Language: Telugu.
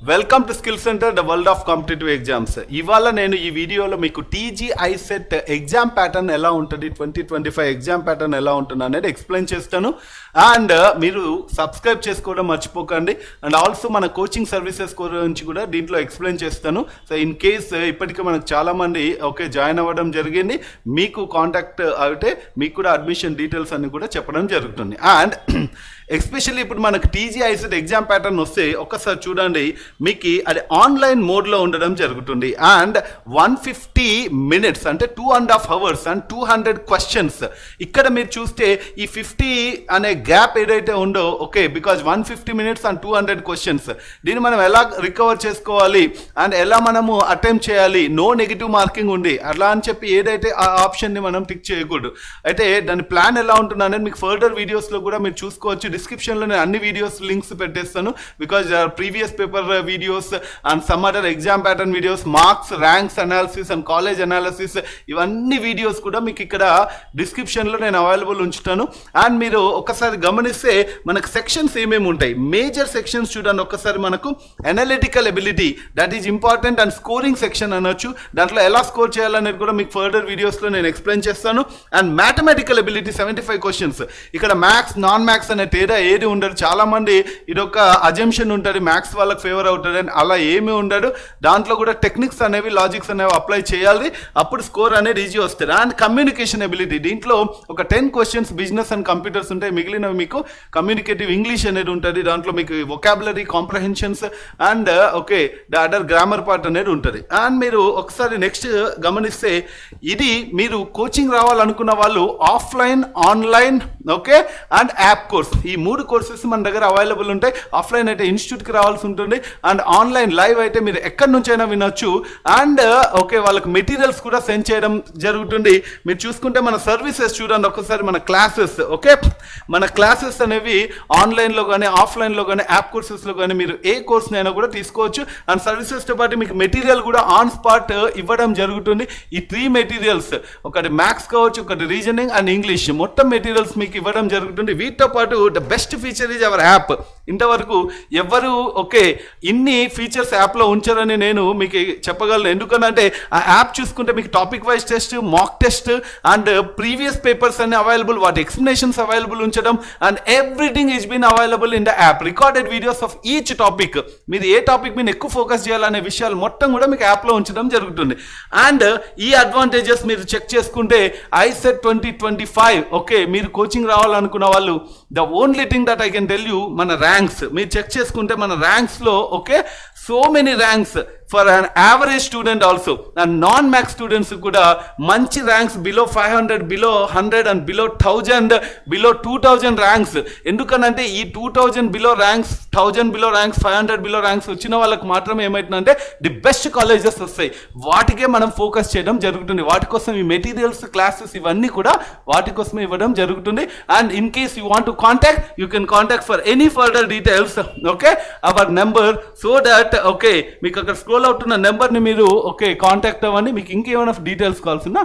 Welcome to skill centre the world of competitive exams. ఇవాళ నేను ఈ వీడియోలో మీకు టీజీ ఐసెట్ ఎగ్జామ్ ప్యాటర్న్ ఎలా ఉంటుంది, 2025 ఎగ్జామ్ ప్యాటర్న్ ఎలా ఉంటుంది అనేది ఎక్స్ప్లెయిన్ చేస్తాను. అండ్ మీరు సబ్స్క్రైబ్ చేసుకోవడం మర్చిపోకండి. అండ్ ఆల్సో మన కోచింగ్ సర్వీసెస్ గురించి కూడా దీంట్లో ఎక్స్ప్లెయిన్ చేస్తాను. సో ఇన్ కేస్ ఇప్పటికే మనకు చాలామంది జాయిన్ అవ్వడం జరిగింది, మీకు కాంటాక్ట్ అయితే మీకు కూడా అడ్మిషన్ డీటెయిల్స్ అన్ని కూడా చెప్పడం జరుగుతుంది. అండ్ ఎస్పెషల్లీ ఇప్పుడు మనకు టీజీ ఐసెట్ ఎగ్జామ్ ప్యాటర్న్ వస్తే ఒక్కసారి చూడండి, మీకు అది ఆన్లైన్ మోడ్లో ఉండడం జరుగుతుంది. అండ్ 150 minutes అంటే 2.5 hours అండ్ 200 questions. ఇక్కడ మీరు చూస్తే ఈ 50 అనే గ్యాప్ ఏదైతే ఉందో బికాజ్ 150 minutes అండ్ 200 questions, దీన్ని మనం ఎలా రికవర్ చేసుకోవాలి అండ్ ఎలా మనము అటెంప్ట్ చేయాలి, నో నెగిటివ్ మార్కింగ్ ఉంది అలా అని చెప్పి ఏదైతే ఆ ఆప్షన్ని మనం టిక్ చేయకూడదు. అయితే దాని ప్లాన్ ఎలా ఉంటుంది అనేది మీకు ఫర్దర్ వీడియోస్లో కూడా మీరు చూసుకోవచ్చు. డిస్క్రిప్షన్లో నేను అన్ని వీడియోస్ లింక్స్ పెట్టేస్తాను, because previous paper videos and some other exam pattern videos, marks, ranks analysis and college analysis, ఇవన్నీ వీడియోస్ కూడా మీకు ఇక్కడ డిస్క్రిప్షన్లో నేను అవైలబుల్ ఉంచుతాను. అండ్ మీరు ఒకసారి గమనిస్తే మనకు సెక్షన్స్ ఏమేమి ఉంటాయి, మేజర్ సెక్షన్స్ చూడండి. ఒక్కసారి మనకు analytical ability, that is important, and scoring section అనొచ్చు. దాంట్లో ఎలా స్కోర్ చేయాలనేది కూడా మీకు ఫర్దర్ వీడియోస్లో నేను ఎక్స్ప్లెయిన్ చేస్తాను. And mathematical ability 75 questions. ఇక్కడ మ్యాథ్స్ నాన్ మ్యాథ్స్ అనే తేడా ఏది ఉండదు. చాలా మంది ఇదొక అజంప్షన్ ఉంటుంది, మ్యాథ్స్ వాళ్ళకి ఫేవర్ అవుతుంది అని. అలా ఏమీ ఉండదు. దాంట్లో కూడా టెక్నిక్స్ అనేవి, లాజిక్స్ అనేవి అప్లై చేయాలి, అప్పుడు స్కోర్ అనేది ఈజీ వస్తుంది. అండ్ కమ్యూనికేషన్ ఎబిలిటీ, దీంట్లో ఒక 10 questions బిజినెస్ అండ్ కంప్యూటర్స్ ఉంటాయి, మిగిలినవి మీకు కమ్యూనికేటివ్ ఇంగ్లీష్ అనేది ఉంటుంది. దాంట్లో మీకు vocabulary, comprehensions and the other grammar part అనేది ఉంటుంది. అండ్ మీరు ఒకసారి నెక్స్ట్ గమనిస్తే, ఇది మీరు కోచింగ్ రావాలనుకున్న వాళ్ళు offline, online and app course, ఈ 3 కోర్సెస్ మన దగ్గర అవైలబుల్ ఉంటాయి. ఆఫ్లైన్ అయితే ఇన్స్టిట్యూట్కి రావాల్సి ఉంటుంది, అండ్ ఆన్లైన్ లైవ్ అయితే మీరు ఎక్కడి నుంచైనా వినొచ్చు. అండ్ వాళ్ళకి మెటీరియల్స్ కూడా సెండ్ చేయడం జరుగుతుంది. మీరు చూసుకుంటే మన సర్వీసెస్ చూడండి ఒకసారి, మన క్లాసెస్ మన క్లాసెస్ అనేవి ఆన్లైన్లో కానీ, ఆఫ్లైన్లో కానీ, యాప్ కోర్సెస్లో కానీ మీరు ఏ కోర్స్నైనా కూడా తీసుకోవచ్చు. అండ్ సర్వీసెస్తో పాటు మీకు మెటీరియల్ కూడా ఆన్ స్పాట్ ఇవ్వడం జరుగుతుంది. ఈ 3 మెటీరియల్స్, ఒకటి మ్యాథ్స్ కావచ్చు, ఒకటి రీజనింగ్ అండ్ ఇంగ్లీష్, మొత్తం మెటీరియల్స్ మీకు ఇవ్వడం జరుగుతుంది. వీటితో పాటు the best feature is our app. ఇంతవరకు ఎవరు ఇన్ని ఫీచర్స్ యాప్లో ఉంచారని నేను మీకు చెప్పగలను. ఎందుకంటే ఆ యాప్ చూసుకుంటే మీకు topic wise test, mock test and previous papers అన్ని అవైలబుల్, వాటి ఎక్స్ప్లెనేషన్స్ అవైలబుల్ ఉంచడం, and everything is been available in the app. Recorded videos of each topic, మీరు ఏ టాపిక్ మీద ఎక్కువ ఫోకస్ చేయాలనే విషయాలు మొత్తం కూడా మీకు యాప్లో ఉంచడం జరుగుతుంది. అండ్ ఈ అడ్వాంటేజెస్ మీరు చెక్ చేసుకుంటే ఐసెట్ 2025 మీరు కోచింగ్ రావాలనుకున్న వాళ్ళు, the only thing that I can tell you, మన ర్యాంక్స్ మీరు చెక్ చేసుకుంటే మన ర్యాంక్స్లో so many ranks for an average student also, and non maths students కూడా మంచి ranks, below 500, below 100 and below 1000, below 2000 ranks. ఎందుకనంటే ఈ 2000 below ranks, 1000 below ranks, 500 below ranks వచ్చిన వాళ్ళకి మాత్రమే ఏమవుతుందంటే ది బెస్ట్ కాలేజెస్ వస్తాయి. వాటికే మనం ఫోకస్ చేయడం జరుగుతుంది. వాటి కోసం ఈ మెటీరియల్స్, క్లాసెస్ ఇవన్నీ కూడా వాటి కోసమే ఇవ్వడం జరుగుతుంది. And in case you want to contact, you can contact for any further details hour number, so that మీకు అక్కడ స్క్రోల్ అవుతున్న నెంబర్ని మీరు కాంటాక్ట్ అవ్వండి. మీకు ఇంకేమైనా డీటెయిల్స్ కావాల్సిన